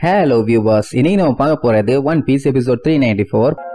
Hello viewers, இன்னைக்கு நம்ம பார்க்க போறது One Piece episode 394.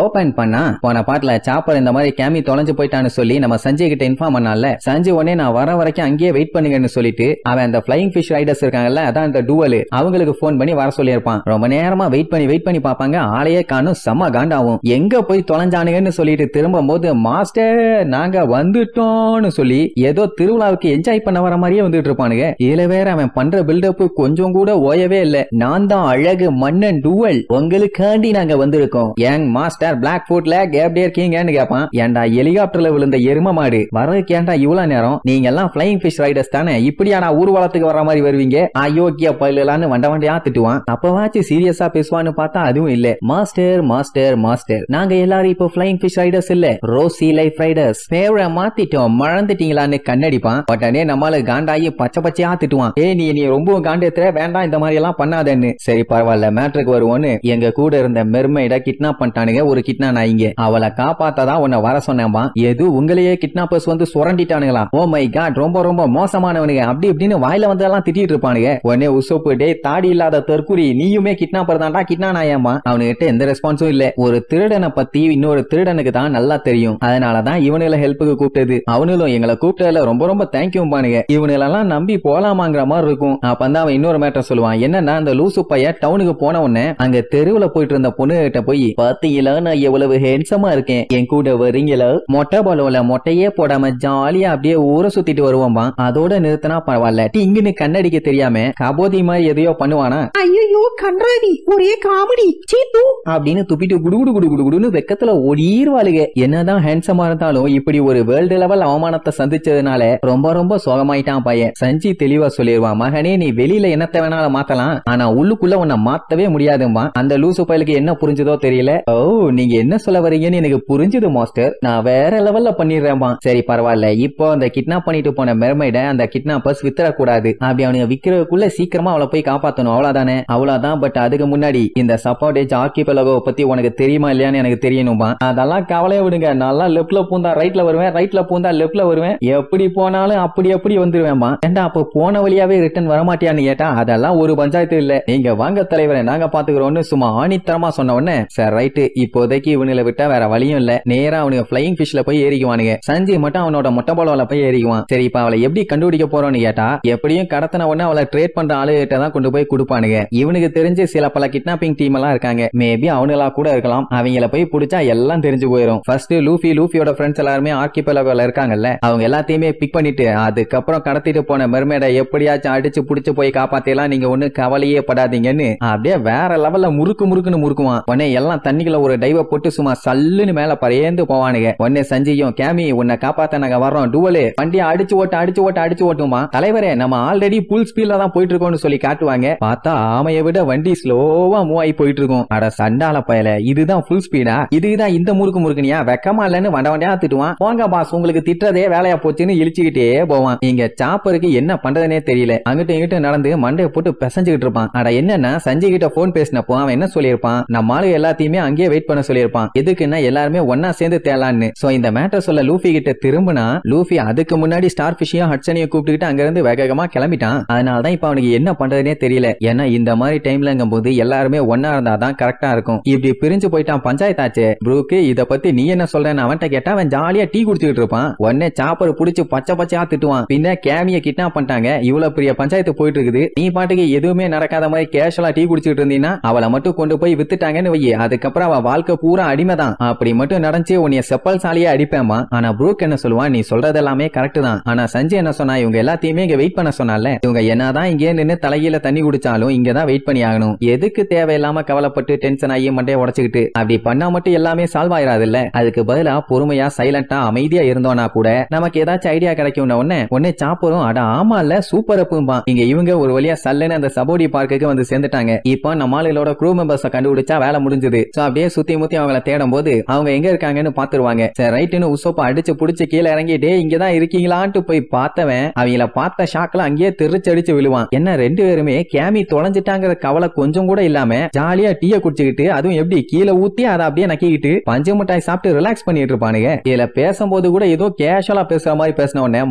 ஓபன் பண்ணா போன பாட்டுல சாப்பர் இந்த மாதிரி கேமி தொலைஞ்சு போயிட்டான்னு சொல்லி நம்ம சஞ்சய் கிட்ட இன்ஃபார்ம் பண்ணால. சஞ்சய் உடனே நான் வர வரைக்கும் அங்கேயே வெயிட் பண்ணுங்கன்னு சொல்லிட்டு அவன் அந்த ஃபிளைங் ஃபிஷ் ரைடர்ஸ் இருக்காங்கல்ல, அதான் இந்த டூவல், அவங்களுக்கு போன் பண்ணி வர சொல்லியிருப்பான். ரொம்ப நேரமா வெயிட் பண்ணி பாப்பாங்க, ஆளையே காணும், செம்ம காண்டாவும். எங்க போய் தொலைஞ்சானுங்கன்னு சொல்லிட்டு திரும்பும் போது மாஸ்டர் நாங்க வந்துட்டோம்னு சொல்லி ஏதோ திருவிழாவுக்கு என்ஜாய் பண்ண வர மாதிரியே வந்துட்டு இருப்பானுங்க. இதுல வேற அவன் பண்ற பில்டப் கொஞ்சம் கூட ஓயவே இல்ல. நான் தான் அழகு மன்னன் டூவல், உங்களுக்காண்டி நாங்க வந்திருக்கோம். யங் மாஸ்டர் பிளாக் ஃபுட்ல எப்படி இருக்கீங்கன்னு கேட்பான். ஏன்டா ஹெலிகாப்டர்ல விழுந்த எரும மாடு, வரதுக்கு ஏன்டா இவ்வளவு நேரம்? நீங்க எல்லாம் பிளைங் ஃபிஷ் ரைடர்ஸ் தானே, இப்படியாடா ஊர்வலத்துக்கு வர மாதிரி வருவீங்க? அயோக்கிய பயிலான்னு வண்டியா திட்டுவான். அப்பவாச்சு சீரியஸா பேசுவான்னு பார்த்தா அதுவும் இல்ல. மாஸ்டர் மாஸ்டர் மாஸ்டர், நாங்க எல்லாரும் இப்போ பிளைங் ஃபிஷ் ரைடர்ஸ் இல்ல, ரோசி லைஃப் ரைடர்ஸ். பேரை மாத்திட்டோம், மறந்துட்டீங்களான்னு கண்ணடிப்பான். உடனே நம்மள காண்டாயி பச்சையா திட்டுவான். நீ ரொம்ப காண்டேத்துற, வேண்டாம் இந்த மாதிரி எல்லாம் பண்ணாதேன்னு. சரி பரவாயில்ல, மேட்ருக்கு வருவோன்னு எங்க கூட இருந்த மெர்மைட கிட்னாப் பண்ணிட்டானுங்க. ஒரு கிட்னா நாயிங்க, அவளை காப்பாத்ததா உன்னை வர சொன்னேன்பா. எது உங்களையே கிட்னாப்பர்ஸ் வந்து சுரண்டிட்டானுங்களா? ஓ மை காட், ரொம்ப மோசமானவனுங்க அப்படி இப்படின்னு வாயில வந்தெல்லாம் திட்டிட்டு இருப்பானுங்க. உடனே உசோப்பு, டே தாடி இல்லாத தற்குறி, நீயுமே கிட்னாப்பர் தான்டா, கிட்னா நாயம்மா. அவனுகிட்ட எந்த ரெஸ்பான்ஸும் இல்ல. ஒரு திருடனை பத்தி இன்னொரு திருடனுக்கு தான் நல்லா தெரியும், அதனாலதான் இவனுல ஹெல்ப்புக்கு கூப்பிட்டது. அவனும் எங்களை கூப்பிட்டதுல ரொம்ப தேங்க்யூ பானுங்க. இவனுலாம் நம்பி போலாமாங்கிற மாதிரி இருக்கும். அப்பந்தான் அவன் இன்னொரு மேட்டர் சொல்லுவான். என்னன்னா அந்த லூசு பைய டவுனுக்கு போன உடனே அங்க தெருவுல போயிட்டு இருந்த பொண்ணு கிட்ட போய், பாத்தீங்களா நான் எவ்வளவு ஹேண்ட்ஸமா இருக்கேன், என் கூட வரீங்களா? மொட்டை பாலோல மொட்டையே போடாம ஜாலியா அப்படியே ஊரை சுத்திட்டு வருவோம்பா. அதோட நிறுத்தினா பரவாயில்ல, இங்கன்னு கண்ணடிக்க தெரியாம கபோதி மாதிரி எதையோ பண்ணுவானா? ஐயோ கன்றாவி, ஒரே காமெடி சீத்து அப்படின்னு துப்பிட்டு குடுகுடுன்னு வெக்கத்துல ஓடிடுவாளுங்க. என்னதான் ஹேண்ட்ஸமா இருந்தாலும் இப்படி ஒரு வேர்ல்டு லெவல் அவமானத்தை சந்திச்சதுனால ரொம்ப சோகமாயிட்டான் பையன். சஞ்சி தெளிவா சொல்லிடுவான், மகனே நீ வெளியில என்னத்த வேணாலும் மாத்தலாம், ஆனா உள்ளுக்குள்ள உன்னை மாத்தவே முடியாதும்பா. அந்த லூசு பயலுக்கு என்ன புரிஞ்சதோ தெரியல. ஓ நீங்க என்ன சொல்ல வரீங்கன்னு எனக்கு புரிஞ்சுது மாஸ்டர், நான் வேற லெவல்ல பண்ணிடுறேன்பா. சரி பரவாயில்ல, இப்போ அந்த கிட்னாப் பண்ணிட்டு போன மெர்மைட அந்த கிட்னாப்பர்ஸ் வித்துறக்கூடாது. அப்படி அவனுக்கு விக்கிறதுக்குள்ள சீக்கிரமா அவளை போய் காப்பாத்தணும், அவ்வளவுதானே? அவ்வளவுதான். பட் அதுக்கு முன்னாடி இந்த சப்போர்டேஜ் ஆர்கிபெலகோ பத்தி உனக்கு தெரியுமா இல்லையான்னு எனக்கு தெரியணும்பா. அதெல்லாம் கவலையை விடுங்க, நல்லா லெப்ட்ல பூந்தா ரைட்ல வருவேன், ரைட்ல பூந்தா லெப்ட்ல வருவேன், எப்படி போனாலும் அப்படி வந்துருவேன்பா. ஏண்டா அப்ப போன வழியாவே ரிட்டர்ன் வரமாட்டியான்னு கேட்டா, அதெல்லாம் ஒரு பஞ்சாயத்து இல்ல, நீங்க வாங்க தலைவரை நாங்க பாத்துக்கிறோம்னு சும்மா ஆணித்தரமா சொன்ன உடனே, சார் ரைட்டு இப்போதைக்கு இவனுல விட்டா வேற வழியும் இல்ல, நேரா அவனுக்கு பிளைங் ஃபிஷ்ல போய் ஏறிக்குவானுங்க. சஞ்சய் மட்டும் அவனோட மொட்டை பாலோல போய் ஏறிக்குவான். சரி இப்ப அவளை எப்படி கண்டுபிடிக்க போறோம்னு கேட்டா, எப்படியும் கடத்தின உடனே அவளை ட்ரேட் பண்ற ஆளுகிட்ட தான் கொண்டு போய் கொடுப்பானுங்க. இவனுக்கு தெரிஞ்சு சில பல கிட்னாப்பிங் டீம் எல்லாம் இருக்காங்க, மேபி அவனுங்களா கூட இருக்கலாம். அவங்கள போய் பிடிச்சா எல்லாம் தெரிஞ்சு போயிடும். ஃபர்ஸ்ட் லூஃபியோட ஃப்ரெண்ட்ஸ் எல்லாருமே ஆர்கிபெலகோல இருக்காங்கல்ல, அவங்க எல்லாத்தையுமே பிக் பண்ணிட்டு அதுக்கப்புறம் கடத்திட்டு போன மெர்மேட எப்படியாச்சும் அடிச்சு புடிச்சு போய் காப்பாத்தலாம், நீங்க ஒண்ணு கவலையே படாதீங்கன்னு அப்படியே வேற லெவல்ல முறுக்குன்னு முறுக்குவான். உடனே எல்லாம் தண்ணிக்குள்ள ஒரு டைவ போட்டு சும்மா சல்லுன்னு மேல பறையேந்து போவானுங்க. உடனே சஞ்சயும், கேமி உன்னை காப்பாத்த நாங்க வர்றோம், டூவலே வண்டியை அடிச்சு ஓட்டுமா. தலைவரே நம்ம ஆல்ரெடி புல் ஸ்பீட்ல தான் போயிட்டு இருக்கோம்னு சொல்லி காட்டுவாங்க. பார்த்தா ஆமையை விட வண்டி ஸ்லோவா மூவ் ஆகி போயிட்டு இருக்கும். அட சண்டால பயல, இதுதான் புல் ஸ்பீடா? இதுதான் இந்த முறுக்குனியா? வெக்கமா இல்லன்னு வண்டியா திட்டுவான். போங்க பாஸ், உங்களுக்கு திட்டுறதே வேலையா போச்சுன்னு இழிச்சுக்கிட்டே போவான். இங்க சாப்பருக்கு என்ன பண்றதுனே தெரியல, அங்கிட்ட இங்கிட்ட நடந்து மண்டையை போட்டு பிசைஞ்சுக்கிட்டு இருப்பான். அட என்னன்னா சஞ்சய் கிட்ட போன் பேசினப்போ அவன் என்ன சொல்லியிருப்பான், நம்ம ஆளு எல்லாத்தையுமே அங்கேயே வெயிட் பண்ண சொல்லியிருப்பான். எதுக்குன்னா எல்லாருமே ஒன்னா சேர்ந்து தேலான்னு. சோ இந்த மேட்டர் சொல்ல லூஃபி கிட்ட திரும்பினா, லூஃபி அதுக்கு முன்னாடி ஸ்டார் ஃபிஷையும் ஹட்சனையும் கூப்பிட்டுக்கிட்டு அங்க இருந்து வேகமா கிளம்பிட்டான். அதனாலதான் இப்ப அவனுக்கு என்ன பண்றதுனே தெரியல. ஏன்னா இந்த மாதிரி டைம்லங்கும் போது எல்லாருமே ஒன்னா இருந்தாதான் கரெக்டா இருக்கும். இப்படி பிரிஞ்சு போயிட்டான் பஞ்சாயத்தாச்சு. ப்ரூக்கு இத பத்தி நீ என்ன சொல்றேன்னு அவன்கிட்ட கேட்டா அவன் ஜாலியா டீ குடிச்சுக்கிட்டு இருப்பான். உடனே சாப்பர் புடிச்சு பச்சையா திட்டுவான். பின்ன கேமிய கிட்னாப் பண்ணிட்டாங்க, இவ்வளவு பெரிய பஞ்சாயத்து போயிட்டு இருக்குது, நீ பாட்டுக்கு எதுவுமே நடக்காத மாதிரி கேஷுவலா டீ குடிச்சுட்டு இருந்தீங்கன்னா அவளை மட்டும் கொண்டு போய் வித்துட்டாங்கன்னு வை, அதுக்கப்புறம் அவ வாழ்க்கை பூரா அடிமைதான். அப்படி மட்டும் நடந்துச்சு உன்னைய செப்பல் சாலியா அடிப்பேமா. ஆனா ப்ரூக் என்ன சொல்லுவான், நீ சொல்றது எல்லாமே கரெக்ட் தான், ஆனா சஞ்சய் என்ன சொன்னா, இவங்க எல்லாத்தையுமே இங்க வெயிட் பண்ண சொன்னால, இவங்க என்னதான் இங்கே நின்று தலையில தண்ணி குடிச்சாலும் இங்கதான் வெயிட் பண்ணி ஆகணும். எதுக்கு தேவையில்லாம கவலைப்பட்டு டென்ஷன் ஆகி மண்டையை உடைச்சுக்கிட்டு அப்படி பண்ணா மட்டும் எல்லாமே சால்வ் ஆயிராது இல்ல. அதுக்கு பதிலா பொறுமையா சைலண்டா அமைதியா இருந்தோம்னா கூட நமக்கு ஏதாச்சும் ஐடியா கிடைக்கும். உடனே சாப்பரும், அட ஆமா இல்ல சூப்பர் அப்பும்பா. இங்க இவங்க ஒரு வழியா சல்லுன்னு அந்த சபோடி பார்க்குக்கு வந்து சேர்ந்துட்டாங்க. இப்போ நம்ம ஆளுகளோட க்ரூ மெம்பர்ஸ கண்டுபிடிச்சா வேலை முடிஞ்சது. சோ அப்படியே சுத்தி சுத்தி முத்தி அவங்கள தேடும் போது அவங்க எங்க இருக்காங்கன்னு பாத்துருவாங்க. சரி ரைட்டுன்னு உசோப்ப அடிச்சு புடிச்சு கீழே இறங்கிட்டே இங்கதான் இருக்கீங்களான்ட்டு போய் பார்த்தவன் அவங்கள பார்த்த ஷாக்ல அங்கேயே தெரிச்சடிச்சு விழுவான். என்ன ரெண்டு பேருமே கேமி தொலைஞ்சிட்டாங்கிற கவலை கொஞ்சம் கூட இல்லாம ஜாலியா டீய குடிச்சுக்கிட்டு அதுவும் எப்படி கீழே ஊத்தி அதை அப்படியே நக்கிக்கிட்டு பஞ்சு மிட்டாய் சாப்பிட்டு ரிலாக்ஸ் பண்ணிட்டு இருப்பானுங்க. இதுல பேசும்போது கூட ஏதோ கேஷுவலா பேசுற மாதிரி பேசின உடனே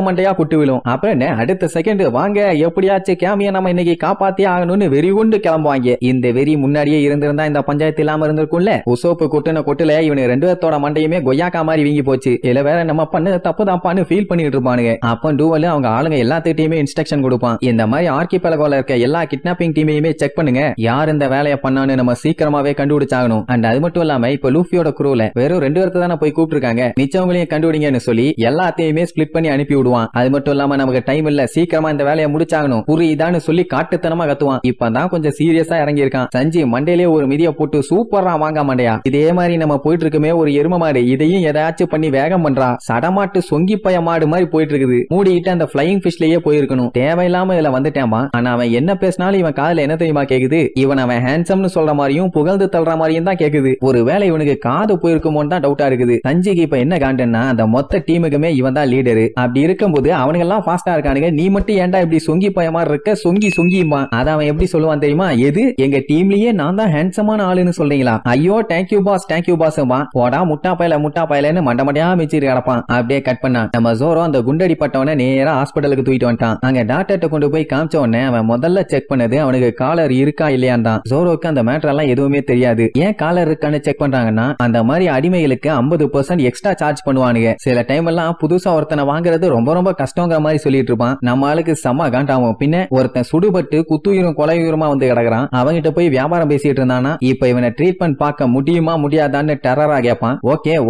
மண்டையா குட்டு விழும். அப்புறம் என்ன அடுத்த செகண்ட் வாங்க எப்படியாச்சும் கேமிய நம்ம இன்னைக்கு காப்பாத்தி ஆகணும்னு வெறி கொண்டு கிளம்புவாங்க. இந்த வெறி முன்னாடியே இருந்திருந்தா இந்த பஞ்சாயத்து இல்லாம இருந்திருக்கும்ல. உசோப்பு கொட்டுன கொட்டுல இவனு ரெண்டு பேர்த்தோட மண்டையுமே கொய்யாக்கா மாதிரி வீங்கி போச்சு. இல்ல வேற நம்ம பண்ண தப்பு தாப்பான்னு ஃபீல் பண்ணிட்டு இருப்பானுங்க. அப்ப டூவல் அவங்க ஆளுங்க எல்லாத்துக்கிட்டையுமே இன்ஸ்ட்ரக்ஷன் கொடுப்பான். இந்த மாதிரி ஆர்கிபெலகோல இருக்க எல்லா கிட்னாப்பிங் டீமையுமே செக் பண்ணுங்க, யார் இந்த வேலையை பண்ணான்னு நம்ம சீக்கிரமாவே கண்டுபிடிச்சாகணும். அண்ட் அது மட்டும் இல்லாம இப்ப லூஃபியோட குரூல வெறும் 2 பேர்த்த தானே போய் கூப்பிட்டுருக்காங்க, மிச்சவங்களையும் கண்டுபிடிங்கன்னு சொல்லி எல்லாத்தையுமே ஸ்பிளிட் பண்ணி அனுப்பி விடுவான். அது மட்டும் இல்லாம நமக்கு டைம் இல்ல, சீக்கிரமா இந்த வேலையை முடிச்சாகணும் புரியுதான்னு சொல்லி காட்டுத்தனமா கத்துவான். இப்பதான் கொஞ்சம் சீரியஸா இறங்கி இருக்கான். சஞ்சி மண்டையிலே ஒரு மிதிய போட்டு சூப்பரா வாங்க மாண்டையா, இதே மாதிரி நம்ம போயிட்டு இருக்குமே ஒரு எரும மாடு, இதையும் ஏதாச்சும் பண்ணி வேகம் பண்றா, சடமாட்டு சொங்கி பய மாடு மாதிரி போயிட்டு இருக்குது, மூடிக்கிட்டு அந்த பிளையிங் ஃபிஷ்லயே போயிருக்கணும், தேவையில்லாம இதுல வந்துட்டேமா. ஆனா அவன் என்ன பேசினாலும் இவன் காதுல என்ன தெரியுமா கேக்குது, இவன் அவன் ஹேண்ட்ஸம்னு சொல்ற மாதிரியும் புகழ்ந்து தள்ளுற மாதிரியும் தான் கேக்குது. ஒருவேளை இவனுக்கு காது போயிருக்குமோன்னு தான் டவுட்டா இருக்குது. சஞ்சிக்கு இப்ப என்ன காண்டன்னா அந்த மொத்த டீமுக்குமே இவன் தான் லீடரு. அப்படி இருக்கும்போது அவனுங்க எல்லாம் ஃபாஸ்டா இருக்கானுங்க, நீ மட்டும் ஏன்டா இப்படி சொங்கி பய மாதிரி இருக்க, சொங்கிமா. அத அவன் எப்படி சொல்லுவான் தெரியுமா, எது எங்க டீம்லயே நான் தான் ஹேண்ட்ஸமான ஆளுன்னு சொல்றீங்களா, ஐயோ தேங்க்யூ பாஸ் போடா முட்டா பயலன்னு மண்டமடையா மிச்சிட்டு கிடப்பான். அப்படியே கட் பண்ணா நம்ம ஜோரோ அந்த குண்டடி பட்டவன நேரா ஹாஸ்பிட்டலுக்கு தூக்கிட்டு வந்துட்டான். அங்க டாக்டர்ட்ட கொண்டு போய் காமிச்ச உடனே அவன் முதல்ல செக் பண்ணது அவனுக்கு காலர் இருக்கா இல்லையான் தான். ஜோரோக்கு அந்த மேட்டர் எல்லாம் எதுவுமே தெரியாது. ஏன் காலர் இருக்கான்னு செக் பண்றாங்கன்னா அந்த மாதிரி அடிமைகளுக்கு 50% எக்ஸ்ட்ரா சார்ஜ் பண்ணுவானுங்க. சில டைம் எல்லாம் புதுசா ஒருத்தனை வாங்குறது ரொம்ப ரொம்ப கஷ்டங்கிற மாதிரி சொல்லிட்டு இருப்பான். நம்ம ஆளுக்கு செம்ம காண்டாவும். பின்ன ஒருத்தன் சுடுபட்டு குத்துயிரும் கொலையுரமா வந்து கிடக்குறான், அவங்கிட்ட போய் வியாபாரம் பேசிட்டு இருந்தானா இப்ப இவனை ட்ரீட்மெண்ட் பார்க்க முடியுமா முடியாதான்னு டெரரா கேட்பான்.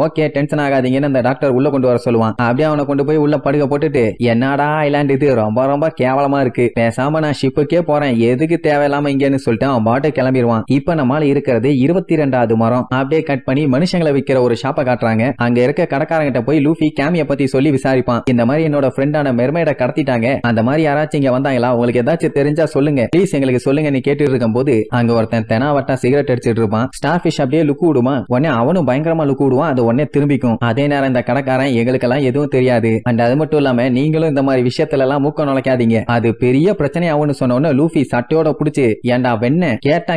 ஓகே டென்ஷன் ஆகாதீங்கன்னு அந்த டாக்டர் உள்ள கொண்டு வர சொல்லுவான். அப்படியே அவனை கொண்டு போய் உள்ள படுக்க போட்டுட்டு என்னடா ஐலாண்ட் இது ரொம்ப ரொம்ப கேவலமா இருக்கு, பேசாம நான் ஷிப்புக்கே போறேன், எதுக்கு தேவையில்லாம இங்கன்னு சொல்லிட்டு அவன் பாட்டு கிளம்பிடுவான். இப்ப நம்மால இருக்கிறது 22வது மரம். அப்படியே கட் பண்ணி மனுஷங்களை விற்கிற ஒரு ஷாப்பை காட்டுறாங்க. அங்க இருக்க கடைக்காரங்கிட்ட போய் லூஃபி கேமிய பத்தி சொல்லி விசாரிப்பான். இந்த மாதிரி என்னோட ஃப்ரெண்டான மெர்மைட கடத்திட்டாங்க, அந்த மாதிரி யாராச்சும் இங்க வந்தாங்களா, உங்களுக்கு ஏதாச்சும் தெரிஞ்சா சொல்லுங்க ப்ளீஸ் எங்களுக்கு சொல்லுங்க நீ கேட்டு இருக்கும் போது அங்க ஒருத்தன் தெனாவட்டா சிகரெட் அடிச்சிட்டு இருப்பான். ஸ்டார் ஃபிஷ் அப்படியே லுக்கு விடுமா, உடனே அவனும் பயங்கரமா லுக்கு விடுவான், அது உடனே திரும்பிக்கும். அதே நேரம் இந்த கடைக்காரன் எங்களுக்கு எல்லாம் எதுவும் தெரியாது, அண்ட் அது மட்டும் இல்லாம நீங்களும் இந்த மாதிரி விஷயத்துல எல்லாம் மூக்க நுழைக்காதீங்க, அது பெரிய பிரச்சனை ஆகும்னு சொன்ன உடனே லூஃபி சட்டையோட புடிச்சு ஏண்டா வெண்ண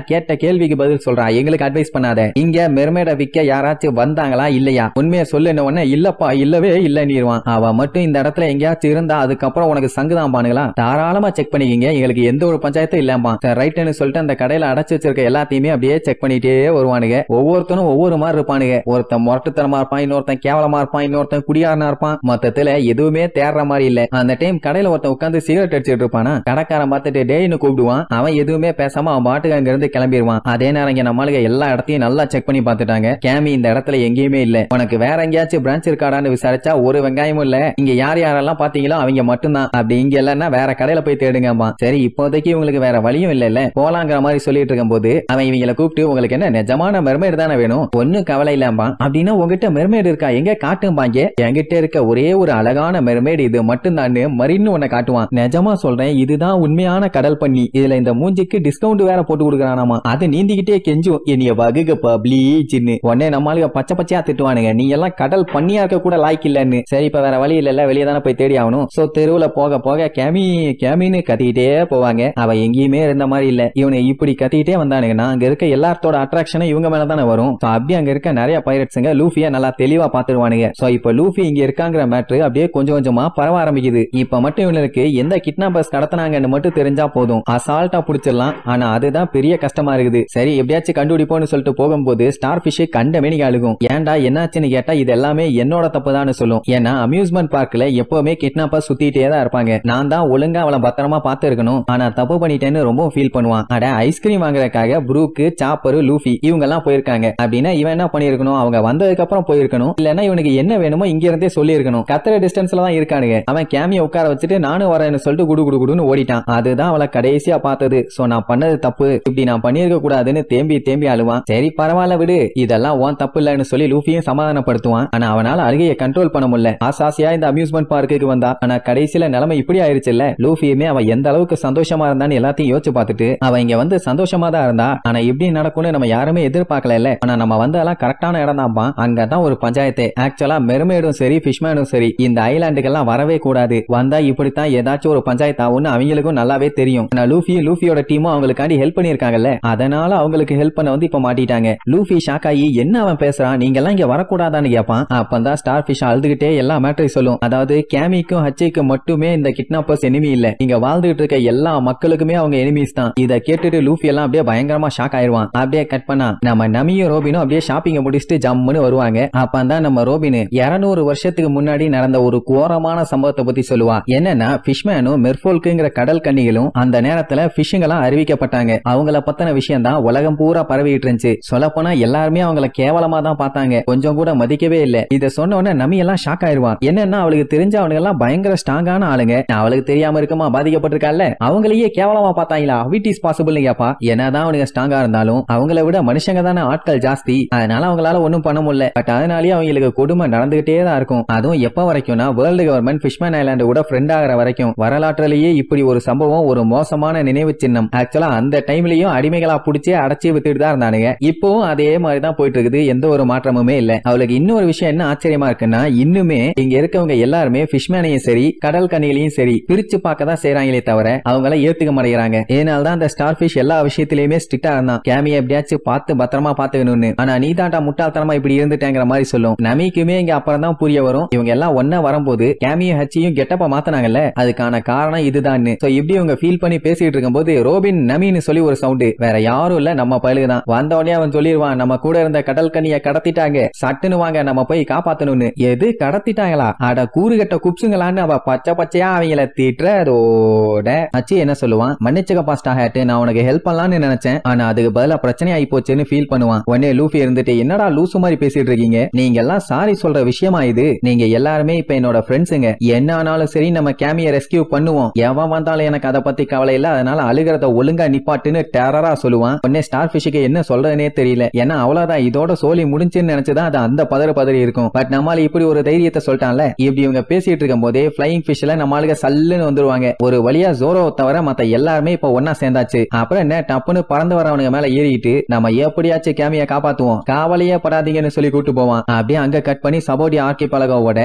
கேட்ட கேள்விக்கு பதில் சொல்றா, எங்களுக்கு அட்வைஸ் பண்ணாத, இங்க மெர்மேட விக்க யாராச்சும் வந்தாங்களா இல்லையா, உண்மையை சொல்லுன உடனே இல்லப்பா இல்லவே இல்ல நீருவான். அவ மட்டும் இந்த இடத்துல எங்கேயாச்சும் இருந்தா அதுக்கப்புறம் உனக்கு சங்குதான் பானுங்களா, தாராளமா செக் பண்ணிக்கிங்க, எங்களுக்கு எந்த ஒரு பஞ்சாயத்தும் இல்லாமா. ரைட்னு சொல்லிட்டு அந்த கடையில அடைச்சு வச்சிருக்க எல்லாத்தையுமே அப்படியே செக் பண்ணிட்டே வருவானுங்க. ஒவ்வொருத்தனும் ஒவ்வொரு மாதிரி இருப்பானுங்க, ஒருத்தன் முரட்டுத்தனமா இருப்பான், இன்னொருத்தன் கேவலமா இருப்பான், இன்னொருத்தன் குடியாரனா இருப்பான், மொத்தத்துல எதுவுமே தேடுற மாதிரி இல்ல. அந்த டைம் கடையில ஒருத்தன் உட்காந்து சிகரெட் அடிச்சிட்டு இருப்பானா, கடைக்காரன் பார்த்துட்டு டேய்னு கூப்பிடுவான். அவன் எதுவுமே பேசாம அவன் பாட்டுக்கு அங்க இருந்து கிளம்பிடுவான். அதே நேரம் இங்க நம்மளுக்கு எல்லா இடத்தையும் நல்லா செக் பண்ணி பார்த்துட்டாங்க. கேமி இந்த இடத்துல எங்கேயுமே இல்ல, உனக்கு வேற எங்கேயாச்சும் பிரான்ச் இருக்காடான்னு விசாரிச்சா ஒரு வெங்காயமும் இல்ல, இங்க யார் யாரெல்லாம் பாத்தீங்களோ அவங்க மட்டும்தான், அப்படி இங்க இல்லன்னா வேற கடையில போய் தேடுங்கம்மா. சரி இப்போதைக்கு உங்களுக்கு வேற வழியும் இல்ல போலாங்கிற மாதிரி சொல்லிட்டு இருக்கும் போது அவன் இவங்களை கூப்பிட்டு உங்களுக்கு என்ன நிஜமான மெர்மைடு தானே வேணும், ஒன்னும் கவலை இல்லாமா, அப்படின்னா உங்ககிட்ட மெர்மைடு இருக்கா எங்க காட்டும்பாங்க. என்கிட்ட இருக்க ஒரே ஒரு அழகான மெர்மைடு இது மட்டும் தான் மரின்னு உன்னை காட்டுவான். நிஜமா சொல்றேன் இதுதான் உண்மையான கடல் பண்ணி, இதுல இந்த மூஞ்சிக்கு டிஸ்கவுண்ட் வேற போட்டு கொடுக்கறானாமா. அது நீந்திக்கிட்டே கெஞ்சும் என்னைய வகுகப்பா ப்ளீஸ்னு. உடனே நம்மளுக்கு பச்சை பச்சையா திட்டுவானுங்க, நீ எல்லாம் கடல் பண்ணியா இருக்க கூட லாய்க்கு இல்லன்னு. சரி இப்ப வேற வழி இல்ல, வெளியே தானே போய் தேடி ஆகணும். சோ தெருவுல போக போக கேமின்னு கத்திக்கிட்டே போவாங்க. அவ எங்கேயுமே இருந்த மாதிரி இல்ல, இவனை இப்படி கத்திக்கிட்டே வந்தானுங்கன்னா அங்க இருக்க எல்லாத்தோட அட்ராக்ஷனும் இவங்க மேலதானே வரும். அப்படி அங்க இருக்க நிறைய பைரட்ஸுங்க லூஃபியா நல்லா தெளிவா பாத்துருவானுங்க. சோ இப்ப லூஃபி இங்க இருக்காங்கிற மேட்ரு அப்படியே கொஞ்சம் கொஞ்சமா பரவ ஆரம்பிக்குது. இப்ப மட்டும் இவனுக்கு எந்த கிட்னாப்பர்ஸ் கடத்தினாங்கன்னு மட்டும் தெரிஞ்சா போதும், அசால்ட்டா புடிச்சிடலாம். ஆனா அதுதான் பெரிய கஷ்டமா இருக்குது. சரி எப்படியாச்சும் கண்டுபிடிப்போம்னு சொல்லிட்டு போகும்போது ஸ்டார் பிஷ் கண்ட மேனிக்கு அழுகும். ஏன்டா என்னாச்சுன்னு கேட்டா இது எல்லாமே என்னோட தப்பு தான் சொல்லும். ஏன்னா அம்யூஸ்மெண்ட் பார்க்ல எப்பவுமே கிட்னாப்பர் சுத்திட்டே தான் இருப்பாங்க, நான் தான் ஒழுங்கா அவளை பத்திரமா பார்த்து இருக்கணும், ஆனா தப்பு பண்ணிட்டேன்னு ரொம்ப ஃபீல் பண்ணுவான். அட ஐஸ்கிரீம் வாங்குறதுக்காக ப்ரூக்கு சாப்பரு லூஃபி இவங்க எல்லாம் போயிருக்காங்க அப்படின்னா இவன் என்ன பண்ணிருக்கணும், அவங்க வந்ததுக்கு அப்புறம் போயிருக்கணும், இல்லன்னா இவனுக்கு என்ன வேணுமோ இங்க இருந்தே சொல்லி இருக்கணும். கத்துற டிஸ்டன்ஸ்ல தான் இருக்கானுங்க. அவன் கேமிய உட்கார வச்சுட்டு நானும் வரேன்னு சொல்லிட்டு குடுன்னு ஓடிட்டான். அதுதான் அவளை கடைசியா பார்த்தது. சோ நான் பண்ணது தப்பு, இப்படி நான் பண்ணிருக்க கூடாதுன்னு தேம்பி அழுவான். சரி பரவாயில்ல விடு, இதெல்லாம் உன் தப்பு இல்லன்னு சொல்லி லூஃபியும் சமாதானப்படுத்துவான். ஆனா அவனால அழுகையை கண்ட்ரோல் பண்ண முடியல. ஆசாசியா இந்த அம்யூஸ்மெண்ட் பார்க்குக்கு வந்தா, ஆனா கடைசியில நிலைமை இப்படி ஆயிருச்சு இல்ல. லூஃபியுமே அவன் எந்த அளவுக்கு சந்தோஷமா இருந்தான்னு எல்லாத்தையும் யோசிச்சு பார்த்துட்டு அவன் இங்க வந்து சந்தோஷமா தான் இருந்தா, ஆனா இப்படி நடக்கும்னு நம்ம யாருமே எதிர்பார்க்க எதிர்பார்க்கல. ஆனா நம்ம வந்ததெல்லாம் கரெக்டான இடம் தான்ப்பா. அங்கதான் ஒரு பஞ்சாயத்து. ஆக்சுவலா மெர்மேடும் சரி ஃபிஷ்மேனும் சரி இந்த ஐலாண்டுக்கெல்லாம் வரவே கூடாது. வந்தா இப்படித்தான் ஏதாச்சும் ஒரு பஞ்சாயத்து ஆகும்னு அவங்களுக்கும் நல்லாவே தெரியும். ஆனா லூஃபியோட டீமும் அவங்களுக்காண்டி ஹெல்ப் பண்ணிருக்காங்கல்ல, அதனால அவங்களுக்கு ஹெல்ப் பண்ண வந்து இப்ப மாட்டிட்டாங்க. லூஃபி ஷாக் ஆகி என்ன அவன் பேசுறான், நீங்க எல்லாம் இங்க வரக்கூடாதான்னு கேட்பான். அப்பதான் ஸ்டார் ஃபிஷ் அழுதுகிட்டே எல்லா மேட்டரையும் சொல்லும். அதாவது கேமிக்கும் ஹச்சிக்கும் மட்டுமே இந்த கிட்னாப்பர்ஸ் எனிமி இல்ல, இங்க வாழ்ந்துட்டு இருக்க எல்லா மக்களுக்குமே அவங்க எனிமீஸ் தான். இத கேட்டுட்டு லூஃபி எல்லாம் அப்படியே பயங்கரமா ஷாக் ஆயிருவான். அப்படியே கட் பண்ணா நம்ம நமியும் ரோபினும் அப்படியே ஷாப்பிங்க முடிச்சுட்டு ஜம்முன்னு வருவாங்க. அப்பதான் நம்ம ரோபின் 200 வருஷத்துக்கு முன்னாடி நடந்த ஒரு கோரமான சம்பவத்தை பத்தி சொல்லுவா. என்னன்னா ஃபிஷ்மேனும் மெர்ஃபோல்க்குங்கிற கடல் கன்னிகளும் அந்த நேரத்துல ஃபிஷ்ஷுங்களா அறிவிக்கப்பட்டாங்க. அவங்கள பத்தின விஷயம் தான் உலகம் பூரா பரவிட்டு இருந்துச்சு. சொல்லப்போனா எல்லாருமே அவங்கள கேவலமா தான் பார்த்தாங்க, கொஞ்சம் கூட மதிக்கவே இல்ல. இத சொன்ன உடனே நமி எல்லாம் ஷாக் ஆயிருவான். என்னன்னா அவளுக்கு தெரிஞ்ச அவனுங்க எல்லாம் பயங்கர ஸ்ட்ராங்கான ஆளுங்க, அவளுக்கு தெரியாம இருக்குமா பாதிக்கப்பட்டிருக்கால, அவங்களையே கேவலமா பார்த்தாங்களா, விட் இஸ் பாசிபிள் கேப்பா. என்னதான் அவனுங்க ஸ்ட்ராங்கா இருந்தாலும் அவங்கள விட மனுஷங்க தானே ஆட்கள் ஜாஸ்தி, அதனால அவங்களால ஒண்ணும் பண்ண முடியல. பட் அதனாலேயே அவங்களுக்கு கொடுமை நடந்துகிட்டே தான் இருக்கும். அதுவும் எப்ப வரைக்கும்னா வேர்ல்டு கவர்மெண்ட் ஃபிஷ்மேன் ஐலாண்டு கூட ஃப்ரெண்ட் ஆகிற வரைக்கும். வரலாற்றிலேயே இப்படி ஒரு சம்பவம் ஒரு மோசமான நினைவு சின்னம். ஆக்சுவலா அந்த டைம்லயும் அடிமைகளா புடிச்சு அடைச்சி வித்துட்டு தான் இருந்தானுங்க. இப்பவும் அதே மாதிரி தான் போயிட்டு இருக்குது, எந்த ஒரு மாற்றமுமே இல்ல. அவளுக்கு இன்னொரு விஷயம் என்ன ஆச்சரியமா இருக்குன்னா, இன்னுமே இங்க இருக்கவங்க எல்லாருமே ஃபிஷ்மேனையும் சரி கடல் கனிகளையும் சரி பிரிச்சு பார்க்க தான் செய்யறாங்களே தவிர அவங்கள ஏத்துக்க மாட்டேங்கிறாங்க. ஏனால தான் அந்த ஸ்டார் ஃபிஷ் எல்லா விஷயத்திலயுமே ஸ்ட்ரிக்டா இருந்தான், கேமியை எப்படியாச்சும் பார்த்து பத்திரமா பாத்துக்கணும்னு. ஆனா நீ தாண்டா முட்டாள்தனமா இப்படி இருந்துட்டேங்கிற மாதிரி சொல்லும். நமிக்குமே இங்க அப்புறம் தான் புரிய வரும், இவங்க எல்லாம் ஒன்னா வரும்போது கேமியும் ஹச்சியும் கெட்டப்ப மாத்தினாங்கல்ல, அதுக்கான காரணம் இதுதான். இப்படி இவங்க ஃபீல் பண்ணி பேசிட்டு இருக்கும்போது ரோபின் நமின்னு சொல்லி ஒரு சவுண்ட், வேற யாரும் இல்ல நம்ம பயலுக்கு தான். வந்த உடனே அவன் சொல்லிடுவான், நம்ம கூட இருந்த கடல் கண்ணிய கடத்திட்டாங்க, சட்டுன்னு வாங்க நம்ம போய் காப்பாத்தணும்னு. எது கடத்திட்டாங்களா, அட கூறுகட்ட குப்சுங்களான்னு அவ பச்சை பச்சையா அவங்கள திட்டுறதோட அச்சி என்ன சொல்லுவான், மன்னிச்சுக்கப்பா ஸ்டார் ஹேட், நான் உனக்கு ஹெல்ப் பண்ணலாம்னு நினைச்சேன், ஆனா அதுக்கு பதிலா பிரச்சனை ஆகி போச்சுன்னு ஃபீல் பண்ணுவான். உடனே லூஃபி இருந்துட்டு, என்னடா லூசு மாதிரி பேசிட்டு இருக்கீங்க, நீங்க எல்லாம் சாரி சொல்ற விஷயமா இது, நீங்க எல்லாருமே இப்ப என்னோட ஃப்ரெண்ட்ஸுங்க, என்ன ஆனாலும் சரி நம்ம கேமியை ரெஸ்கியூ பண்ணுவோம், எவன் வந்தாலும் எனக்கு அதை பத்தி கவலை இல்ல, அதனால அழுகிறத ஒழுங்கா நிப்பாட்டுன்னு டெரரா சொல்லுவான். உடனே ஸ்டார் ஃபிஷ்க்கு என்ன சொல்றதுனே தெரியல, ஏன்னா அவ்வளவுதான் இதோட சோலி முடிஞ்சுன்னு நினைச்சுதான் அது அந்த பதறி இருக்கும். பட் நம்மால இப்படி ஒரு தைரியத்தை சொல்லிட்டான்ல. இப்படி இவங்க பேசிட்டு இருக்கும் போதே பிளையிங் ஃபிஷ்ல நம்மளுக்கு சல்லுன்னு வந்துருவாங்க. ஒரு வழியா ஜோரோ தவிர மத்த எல்லாருமே இப்ப ஒன்னா சேர்ந்தாச்சு. அப்புறம் என்ன டப்புன்னு பறந்து வரவனுங்க மேல ஏறிட்டு நம்ம எப்படியாச்சும் கேமியை காப்பாத்துவோம், காவலையே படாதீங்கன்னு சொல்லி கூட்டு போவான். அப்படியே அங்க கட் பண்ணி சபோடி ஆர்கிபெலகோவோட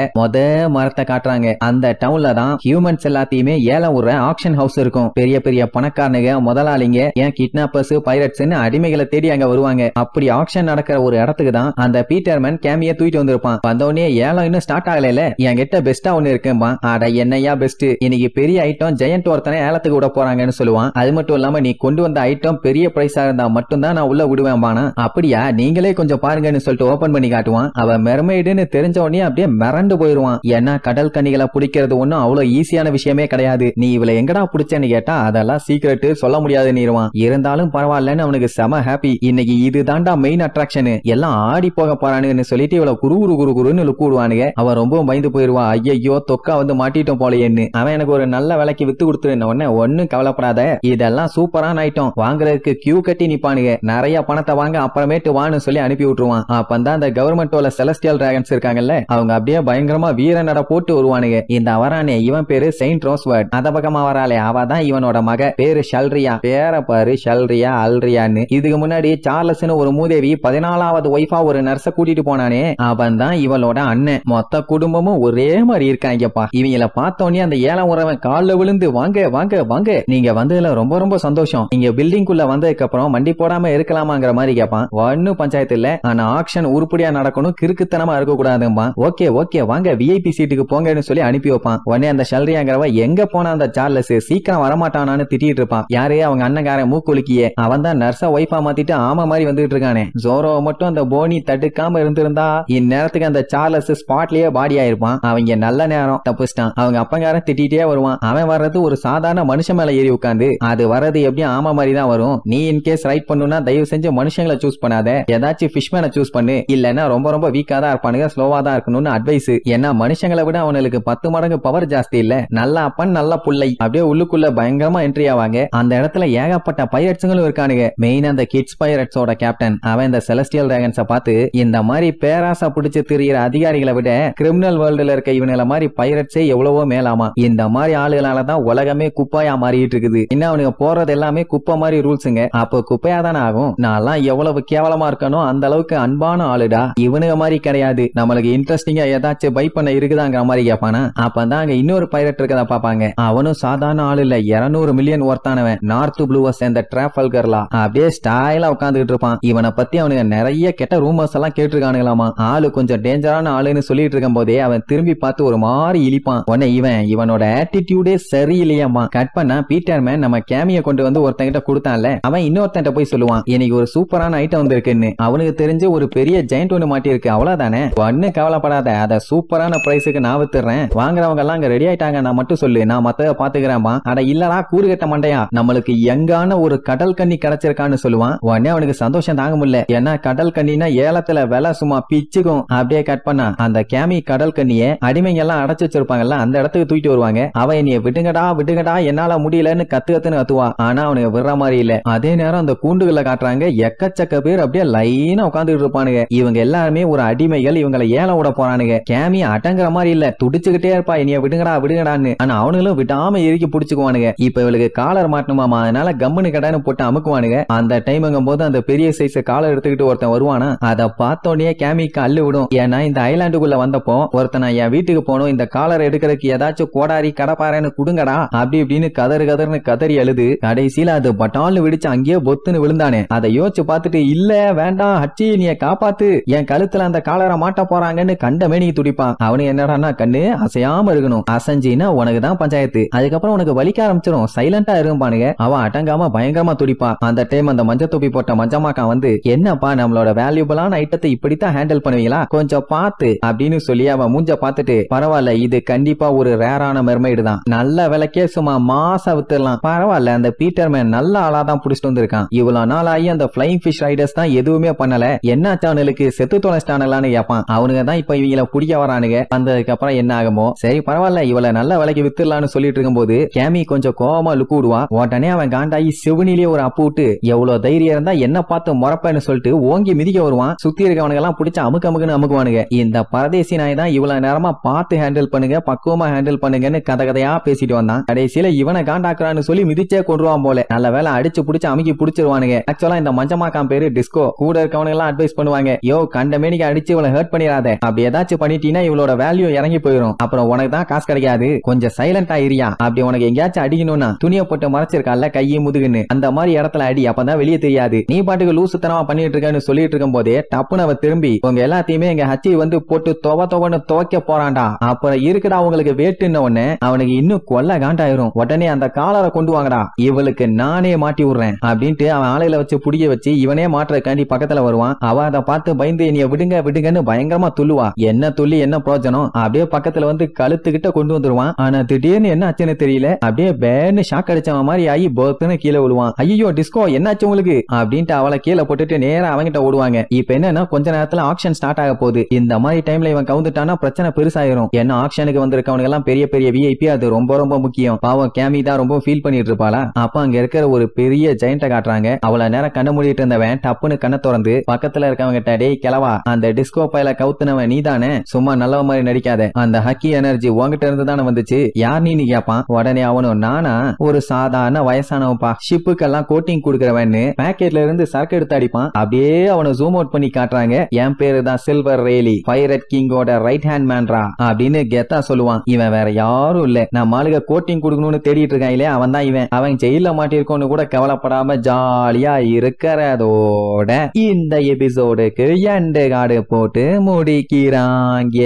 மரத்தை காட்டுறாங்க. அந்த டவுன்ல தான் ஹியூமன்ஸ் எல்லாத்தையுமே ஏலம் விடுற ஆக்ஷன் ஹவுஸ் இருக்கும். பெரிய பெரிய பணக்காரனுங்க, முதலாளிங்க, ஏன் கிட்னாப்பர்ஸ், பைரட்ஸ்னு அடிமைகளை தேடி அங்க வருவாங்க. அப்படி ஆக்ஷன் நடக்கிற ஒரு இடத்துக்கு தான் அந்த பீட்டர்மேன் கேமியை தூக்கிட்டு வந்திருப்பான். வந்தோடனே ஏலம் இன்னும் ஸ்டார்ட் ஆகல, என்கிட்ட பெஸ்டா ஒண்ணு இருக்கும்பா. அட என்னையா பெஸ்ட், இன்னைக்கு பெரிய ஐட்டம் ஜெயண்ட் ஒருத்தனை ஏலத்துக்கு விட போறாங்கன்னு சொல்லுவான். அது மட்டும் இல்லாம நீ கொண்டு வந்த ஐட்டம் பெரிய பிரைஸா இருந்தா மட்டும்தான் நான் உள்ள விடுவேன் பானா. அப்படியா, நீங்களே கொஞ்சம் பாருங்கன்னு சொல்லிட்டு ஓபன் பண்ணி காட்டுவான். அவன் மெர்மெய்டுன்னு தெரிஞ்ச உடனே அப்படியே மிரண்டு போயிருவான். ஏன்னா கடல் கன்னிகளை பிடிக்கிறது ஒன்னும் அவ்வளவு ஈஸியான விஷயமே கிடையாது. நீ இவளை எங்கடா பிடிச்சேன்னு கேட்டா அதெல்லாம் சீக்கிரட் சொல்ல முடியாதுன்னு இருந்தாலும் பரவாயில்லன்னு அவனுக்கு செம ஹாப்பி. இன்னைக்கு இது தாண்டா மெயின் அட்ராக்ஷன், எல்லாம் ஆடி போக போறானுன்னு சொல்லிட்டு இவளை குருன்னு கூடுவானுங்க. அவன் ரொம்ப பயந்து போயிருவான். ஐயோ தொக்கா வந்து மாட்டிட்டோம் போலேன்னு. அவன் எனக்கு ஒரு நல்ல விலைக்கு வித்து கொடுத்துருந்த உடனே ஒன்னும் கவலைப்படாத, இதெல்லாம் சூப்பரான ஐட்டம், வாங்குறதுக்கு கியூ கட்டி நிப்பானுங்க, நிறைய பணத்தை வாங்க அப்புறமேட்டு வான்னு சொல்லி அனுப்பி விட்டுருவான். அப்பந்தான் அந்த கவர்மெண்டோட செலஸ்டியல் டிராகன்ஸ் இருக்காங்கல்ல, அவங்க அப்படியே பயங்கரமா வீர நட போட்டு வருவானுங்க. இந்த வரானே இவன் பேரு செயின்ட் ரோஸ்வர்ட், அத பக்கமா வராளே அவ தான் இவனோட மக, பேரு ஷல்ரியா. பேர பாரு ஷல்ரியா அல்ரியான்னு. இதுக்கு முன்னாடி சார்லஸ்னு ஒரு மூதேவி 14வது ஒய்ஃபா ஒரு நர்ஸ கூட்டிட்டு போனானே, அவன் தான் இவளோட அண்ணன். மொத்த குடும்பமும் ஒரே மாதிரி இருக்காங்கப்பா. இவங்கள பார்த்தோன்னே அந்த ஏலம் உறவன் கால்ல விழுந்து வாங்க வாங்க வாங்க, நீங்க வந்ததுல ரொம்ப ரொம்ப சந்தோஷம், நீங்க பில்டிங் குள்ள வந்ததுக்கு அப்புறம் மண்டி போடாம இருக்கலாமாங்கிற மாதிரி கேட்பான். ஒன்னும் பஞ்சாயத்து இல்ல, ஆனா ஆக்ஷன் உருப்படியா நடக்கணும், கிறுக்குத்தனமா இருக்க கூடாதும்பா. ஓகே ஓகே வாங்க விஐபி சீட்டுக்கு போங்கன்னு சொல்லி அனுப்பி வைப்பான். உடனே அந்த ஷல்ரியாங்கிறவ எங்க போன அந்த சார்லஸ் சீக்கிரம் வரமாட்டானான்னு திட்டிட்டு இருப்பான். யாரே அவங்க அண்ணங்காரன் மூக்குலுக்கியே, அவன் தான் நர்ஸா ஒய்ஃபா மாத்திட்டு ஆமா மாதிரி வந்துட்டு இருக்கானே. ஜோரோ மட்டும் அந்த போனி தடுக்காம இருந்திருந்தா இந்நேரத்துக்கு அந்த சார்லஸ் ஸ்பாட்லயே பாடி ஆயிருப்பான். அவங்க நல்ல நேரம் தப்புச்சிட்டான். அவங்க அப்பங்காரன் திட்டிட்டே வருவான். அவன் வர்றது ஒரு சாதாரண மனுஷன் மேல ஏறி உட்காந்து, அது வர்றது எப்படியும் ஆமா மாதிரி தான் வரும். நீ இன்கேஸ் ரைட் பண்ணுனா தயவு செஞ்சு மனுஷங்களை சூஸ் பண்ணாத, ஏதாச்சும் ஃபிஷ்மேனை சூஸ் பண்ணு, இல்லன்னா ரொம்ப ரொம்ப வீக்கா தான் இருப்பானுங்க, ஸ்லோவா தான் இருக்கணும்னு அட்வைஸ். ஏன்னா மனுஷங்களை விட அவனுக்கு 10 மடங்கு பவர் ஜாஸ்தி இல்ல. நல்ல அப்பன் நல்ல புள்ளை. அப்படியே உள்ளுக்குள்ள பயங்கரமா என்ட்ரி ஆவாங்க. அந்த இடத்துல ஏகப்பட்ட பைரட்ஸுங்களும் இருக்கானுங்க. மெயின் அந்த கிட்ஸ் பைரட்ஸோட கேப்டன் அவன் இந்த செலஸ்டியல் டிராகன்ஸை பார்த்து, இந்த மாதிரி பேராசா பிடிச்சு திரியிற அதிகாரிகளை விட கிரிமினல் வேர்ல்டுல இருக்க இவனுல மாதிரி பைரட்ஸே எவ்வளவோ மேலாமா. இந்த மாதிரி ஆளுகளாலதான் உலகமே குப்பாயா மாறிட்டு இருக்குது. இன்னும் அவனுக்கு போறது எல்லாமே குப்பை மாதிரி ரூல்ஸுங்க. அப்போ குப்பையா தானே ஆகும். நான்லாம் எவ்வளவு கேவலமா இருக்கணும் அந்த அளவுக்கு அன்பான ஆளுடா. இவனுங்க மாதிரி கிடையாது. நம்மளுக்கு இன்ட்ரெஸ்டிங்கா ஏதாச்சும் பை பண்ண இருக்குதாங்கிற மாதிரி கேட்பானா. அப்பதான் அங்க இன்னொரு பைரட் இருக்கதா பாப்பாங்க. அவனும் சாதாரண ஆளு இல்ல, 200 மில்லியன் ஒர்த்தானவன். நார்த் ப்ளூவை சேர்ந்த டிராஃபல்கர்லா. அப்படியே ஸ்டைலா உட்காந்துட்டு இருப்பான். இவனை பத்தி அவனுங்க நிறைய கெட்ட ரூமர்ஸ் எல்லாம் கேட்டிருக்கானுங்களாமா. ஆளு கொஞ்சம் டேஞ்சரான ஆளுன்னு சொல்லிட்டு இருக்கும் போதே அவன் திரும்பி பார்த்து ஒரு மாதிரி இழிப்பான். உடனே இவனோட ஆட்டிடியூடே சரியில்லையாமா. கட் பண்ணா பீட்டர் மேன் நம்ம கேமிய கொண்டு வந்து ஒருத்தங்கிட்ட கொடுத்தான்ல, அவன் இன்னொருத்தன்ட்ட போய் சொல்லுவான், இன்னைக்கு ஒரு சூப்பரான ஐட்டம் வந்திருக்குன்னு. அவனுக்கு தெரிஞ்சு ஒரு பெரிய ஜெயண்ட் ஒண்ணு மாட்டி இருக்கு, அவ்வளவுதானே, ஒண்ணு கவலைப்படாத, அத சூப்பரான பிரைஸுக்கு நான் வித்துறேன், வாங்குறவங்க எல்லாம் அங்க ரெடி ஆயிட்டாங்க, நான் மட்டும் சொல்லு, நான் மத்தத பாத்துக்கிறேன்பா. அட இல்லடா கூறுகட்ட மண்டையா, நம்மளுக்கு எங்கான ஒரு கடல் கன்னி கிடைச்சிருக்கான்னு சொல்லுவான். உடனே அவனுக்கு சந்தோஷம் தாங்க முடியல. ஏன்னா கடல் கண்ணினா ஏலத்துல விலை சும்மா பிச்சுக்கும். அப்படியே கட் பண்ணா அந்த கேமி கடல் கண்ணிய அடிமைங்க எல்லாம் அடைச்சு வச்சிருப்பாங்கல்ல, அந்த இடத்துக்கு தூக்கிட்டு வருவாங்க. அவன் என்னைய விடுங்கடா விடுங்கடா என்னால முடியலன்னு கத்துன்னு கத்துவா. ஆனா அவனுக்கு விடுற மாதிரி இல்ல. அதே நேரம் அந்த கூண்டுகளை காட்டுறாங்க, எக்கச்சக்க பேர் அப்படியே லைனா உட்காந்துட்டு இருப்பானுங்க. இவங்க எல்லாருமே ஒரு அடிமைகள், இவங்களை ஏலம் விட போறானுங்க. கேமி அடங்குற மாதிரி இல்ல, துடிச்சுக்கிட்டே இருப்பா, என்னைய விடுங்கடா விடுங்கடான்னு. ஆனா அவனுங்களும் விடாம இறுக்கி பிடிச்சுக்குவானுங்க. இப்ப இவளுக்கு காலர் மாட்டணுமாமா, அதனால கம்முனு கடான்னு போட்டு அமுக்குவானுங்க. அந்த டைம்ங்கும் போது அந்த பெரிய சைஸ் காலர் எடுத்துக்கிட்டு ஒருத்தன் வருவானா, அதை பார்த்தோன்னே கேமிக்கு அள்ளு விடும். ஏன்னா இந்த ஐலாண்டுக்குள்ள வந்தப்போ ஒருத்தன் என் வீட்டுக்கு போனோம், இந்த காலர் எடுக்கிறதுக்கு ஏதாச்சும் கோடாரி கடப்பாரன்னு குடுங்கடா அப்படி இப்படின்னு கதறுன்னு கதறி அழுது கடைசியில அது பட்டால்னு விடிச்சு அங்கேயே பொத்துன்னு விழுந்தானே. அதை யோசிச்சு பார்த்துட்டு, இல்ல வேண்டாம் ஹச்சி நீ காப்பாத்து, என் கழுத்துல அந்த காலரை மாட்ட போறாங்கன்னு கண்ட மேனிக்கு துடிப்பான். அவனு என்னடான்னா, கண்ணு அசையாம இருக்கணும், அசஞ்சின்னா உனக்கு தான் பஞ்சாயத்து, அதுக்கப்புறம் உனக்கு வலிக்க ஆரம்பிச்சிடும், சைலண்டா இருப்பானுங்க. அவன் அடங்காம பயங்கரமா துடிப்பான். அந்த டைம் அந்த மஞ்ச தொப்பி போட்ட மஞ்சமாக்கா வந்து, என்னப்பா நம்மளோட வேல்யூபிளான ஐட்டத்தை இப்படித்தான் ஹேண்டில் பண்ணுவீங்களா, கொஞ்சம் பார்த்து அப்படின்னு சொல்லி அவன் மூஞ்ச பார்த்துட்டு, பரவாயில்ல இது கண்டிப்பா ஒரு ரேரான மெர்மைடு தான், நல்ல விலைக்கே சும்மா மாசா வித்துடலாம், பரவாயில்ல அந்த பீட்டர் மேன் நல்ல ஆளா தான் புடிச்சிட்டு வந்திருக்கான், இவ்வளவு நாள் ஆகி அந்த பிளைங் ஃபிஷ் ரைடர்ஸ் தான் எதுவுமே பண்ணல, என்ன அவனுக்கு செத்து தொலைச்சிட்டானலான்னு கேட்பான். அவனுங்க தான் இப்ப இவங்களை பிடிக்க வரானுங்க, வந்ததுக்கு அப்புறம் என்ன ஆகுமோ, சரி பரவாயில்ல இவளை நல்ல விலைக்கு வித்துடலான்னு சொல்லிட்டு இருக்கும் போது கேமி கொஞ்சம் கோவமா லுக்கு விடுவா. உடனே அவன் காண்டாயி செவனிலேயே ஒரு அப்பு விட்டு, எவ்வளவு தைரியம் இருந்தா என்ன பார்த்து முறப்பன்னு சொல்லிட்டு ஓங்கி மிதிக்க வருவான். சுத்தி இருக்கவனுங்க எல்லாம் பிடிச்ச அமுக்கமுக்குன்னு அமுக்குவானுங்க. இந்த பரதேசி நாய் தான் இவ்வளவு நேரமா பார்த்து ஹேண்டில் பண்ணுங்க, பக்குவமா ஹேண்டில் பண்ணுங்கன்னு கதையா பேசிட்டு வந்தான். கடைசியில இவனை காண்டாக்குறான்னு சொல்லி மிதிச்சே கொண்டுருவான் போல. நல்ல வேலை அடிச்சு புடிச்சு அமுக்கி புடிச்சிருவானுங்க. ஆக்சுவலா இந்த மஞ்சமாக்கான் பேரு டிஸ்கோ. கூட இருக்கவனுங்க எல்லாம் அட்வைஸ் பண்ணுவாங்க, யோ கண்ட மேனிக்கு அடிச்சு இவளை ஹர்ட் பண்ணிடாத, அப்படி ஏதாச்சும் பண்ணிட்டீங்கன்னா இவளோட வேல்யூ இறங்கி போயிடும், அப்புறம் உனக்கு தான் காசு கிடைக்காது, கொஞ்சம் சைலண்டா இரியா, அப்படி உனக்கு எங்கேயாச்சும் அடிக்கணும்னா துணியை போட்டு மறைச்சிருக்கால கையை முதுகுன்னு அந்த மாதிரி இடத்துல அடி, அப்பதான் வெளியே தெரியாது, நீ பாட்டுக்கு லூசுத்தனமா பண்ணிட்டு இருக்கன்னு சொல்லிட்டு இருக்கும் போதே டப்புன்னு அவ திரும்பி, உங்க எல்லாத்தையுமே எங்க ஹச்சி வந்து போட்டு தொவன்னு துவைக்க போறான்டா, அப்புறம் இருக்குடா உங்களுக்கு வேட்டுன்னு உடனே அவனுக்கு இன்னும் கொல்ல காண்டாயிரும். உடனே அந்த காலரை கொண்டு வாங்கடா, இவளுக்கு நானே மாட்டி விடுறேன் அப்படின்ட்டு அவன் ஆளையில வச்சு புடிய வச்சு இவனே மாட்டுறதுக்காண்டி பக்கத்துல வருவான். அவ அதை பார்த்து பயந்து என்னைய விடுங்க விடுங்கன்னு பயங்கரமா துள்ளுவா. என்ன துள்ளி என்ன பிரோஜனம், அப்படியே பக்கத்துல வந்து கழுத்துக்கிட்ட கொண்டு வந்துருவான். ஆனா திடீர்னு என்ன ஆச்சுன்னு தெரியல, அப்படியே பேன்னு ஷாக் அடிச்சவன் மாதிரி ஆகி போத்துன்னு கீழே விழுவான். ஐயோ டிஸ்கோ என்னாச்சு உங்களுக்கு அப்படின்ட்டு அவளை கீழே போட்டுட்டு நேரா அவங்கிட்ட ஓடுவாங்க. இப்ப என்னன்னா கொஞ்ச நேரத்துல ஆக்ஷன் ஸ்டார்ட் ஆக போகுது. இந்த மாதிரி டைம்ல இவன் கவுந்துட்டானா பிரச்சனை பெருசாயிரும். ஏன்னா ஆக்ஷனுக்கு வந்திருக்கவங்க எல்லாம் பெரிய பெரிய விஐபி, அது ரொம்ப ரொம்ப முக்கியம். பாவம் கேமி தான் ரொம்ப ஃபீல் பண்ணிட்டு இருப்பாளா. அப்ப அங்க இருக்கிற ஒரு பெரிய ஜெயண்ட காட்டுறாங்க. அவளை நேரம் கண்ண மூடிட்டு இருந்தவன் டப்புன்னு கண்ணை திறந்து பக்கத்துல இருக்கவங்க, டேய் கிளவா, அந்த டிஸ்கோ பையில கவுத்துனவன் நீதானே, சும்மா நல்ல மாதிரி நடிக்காத, அந்த ஹக்கி எனர்ஜி உங்ககிட்ட இருந்து தானே வந்துச்சு, யார் நீ கேப்பான். உடனே அவனும், நானா ஒரு சாதாரண வயசானவன்பா, ஷிப்புக்கெல்லாம் கோட்டிங் கொடுக்கறவன்னு பேக்கெட்ல இருந்து சரக்கு எடுத்து அடிப்பான். அப்படியே அவனை ஜூம் அவுட் பண்ணி காட்டுறாங்க. என் பேரு தான் சில்வர் ரேலி, பைரட் கிங்கோட ரைட் ஹேண்ட் மேன்ரா அப்படின்னு கெத்தா சொல்லுவான். இவன் வேற யாரும் இல்ல, நம்ம ஆளுக கோட்டிங் கொடுக்கணும்னு தேடிட்டு இருக்காங்களே அவன் தான் இவன். அவன் ஜெயில மாட்டிருக்கோன்னு கூட கவலைப்படாம ஜாலியா இருக்கிறதோட இந்த எபிசோடுக்கு எண்டு கார்டு போட்டு முடிக்கிறாங்க.